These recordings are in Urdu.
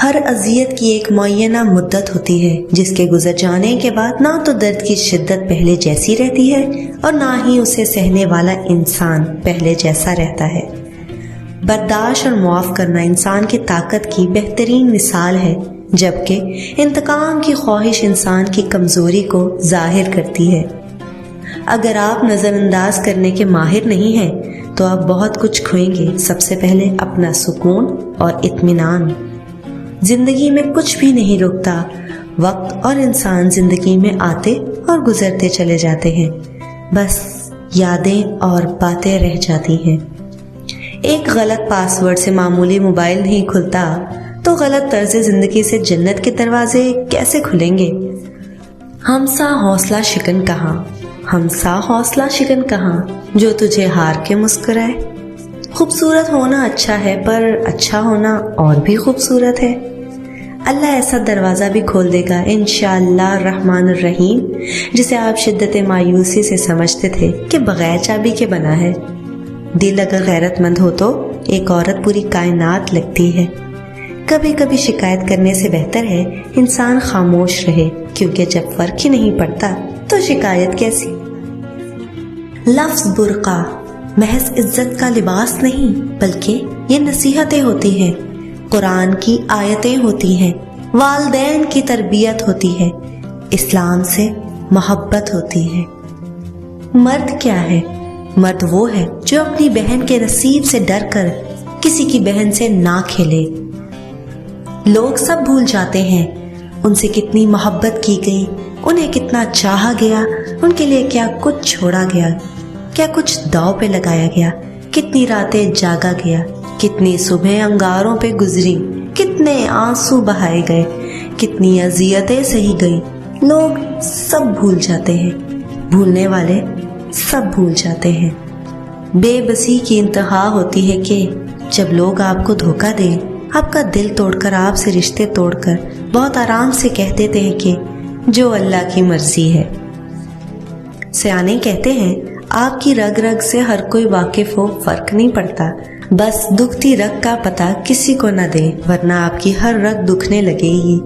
ہر اذیت کی ایک معینہ مدت ہوتی ہے جس کے گزر جانے کے بعد نہ تو درد کی شدت پہلے جیسی رہتی ہے اور نہ ہی اسے سہنے والا انسان پہلے جیسا رہتا ہے۔ برداشت اور معاف کرنا انسان کی طاقت کی بہترین مثال ہے، جبکہ انتقام کی خواہش انسان کی کمزوری کو ظاہر کرتی ہے۔ اگر آپ نظر انداز کرنے کے ماہر نہیں ہیں تو آپ بہت کچھ کھوئیں گے۔ سب سے پہلے اپنا سکون اور اطمینان۔ زندگی میں کچھ بھی نہیں رکتا، وقت اور انسان زندگی میں آتے اور گزرتے چلے جاتے ہیں، بس یادیں اور باتیں رہ جاتی ہیں۔ ایک غلط پاس ورڈ سے معمولی موبائل نہیں کھلتا تو غلط طرز زندگی سے جنت کے دروازے کیسے کھلیں گے؟ ہمسا حوصلہ شکن کہاں، ہمسا حوصلہ شکن کہاں جو تجھے ہار کے مسکرائے۔ خوبصورت ہونا اچھا ہے پر اچھا ہونا اور بھی خوبصورت ہے۔ اللہ ایسا دروازہ بھی کھول دے گا انشاءاللہ الرحمن الرحیم جسے آپ شدت مایوسی سے سمجھتے تھے کہ بغیر چابی کے بنا ہے۔ دل اگر غیرت مند ہو تو ایک عورت پوری کائنات لگتی ہے۔ کبھی کبھی شکایت کرنے سے بہتر ہے انسان خاموش رہے، کیونکہ جب فرق ہی نہیں پڑتا تو شکایت کیسی۔ لفظ برقع محض عزت کا لباس نہیں بلکہ یہ نصیحتیں ہوتی ہیں، قرآن کی آیتیں ہوتی ہیں، والدین کی تربیت ہوتی ہے، اسلام سے محبت ہوتی ہے۔ مرد کیا ہے؟ مرد وہ ہے جو اپنی بہن کے نصیب سے ڈر کر کسی کی بہن سے نہ کھیلے۔ لوگ سب بھول جاتے ہیں ان سے کتنی محبت کی گئی، انہیں کتنا چاہا گیا، ان کے لیے کیا کچھ چھوڑا گیا، کیا کچھ داؤ پہ لگایا گیا، کتنی راتیں جاگا گیا، کتنی صبح انگاروں پہ گزری، کتنے آنسو بہائے گئے، کتنی اذیتیں سہی گئی۔ لوگ سب بھول جاتے ہیں، بھولنے والے سب بھول جاتے ہیں۔ بے بسی کی انتہا ہوتی ہے کہ جب لوگ آپ کو دھوکہ دیں، آپ کا دل توڑ کر، آپ سے رشتے توڑ کر بہت آرام سے کہہ دیتے ہیں کہ جو اللہ کی مرضی ہے۔ سیانے کہتے ہیں آپ کی رگ رگ سے ہر کوئی واقف ہو، فرق نہیں پڑتا، بس دکھتی رگ کا پتہ کسی کو نہ دے ورنہ آپ کی ہر رگ دکھنے لگے گی۔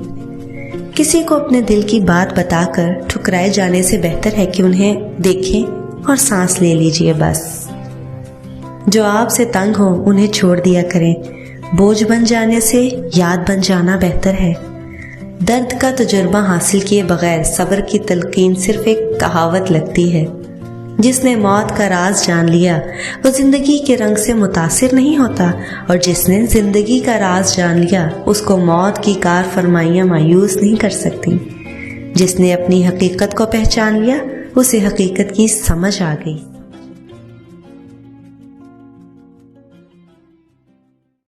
کسی کو اپنے دل کی بات بتا کر ٹھکرائے جانے سے بہتر ہے کہ انہیں دیکھیں اور سانس لے لیجئے۔ بس جو آپ سے تنگ ہو انہیں چھوڑ دیا کریں، بوجھ بن جانے سے یاد بن جانا بہتر ہے۔ درد کا تجربہ حاصل کیے بغیر صبر کی تلقین صرف ایک کہاوت لگتی ہے۔ جس نے موت کا راز جان لیا وہ زندگی کے رنگ سے متاثر نہیں ہوتا، اور جس نے زندگی کا راز جان لیا اس کو موت کی کار فرمائیاں مایوس نہیں کر سکتی۔ جس نے اپنی حقیقت کو پہچان لیا اسے حقیقت کی سمجھ آ گئی۔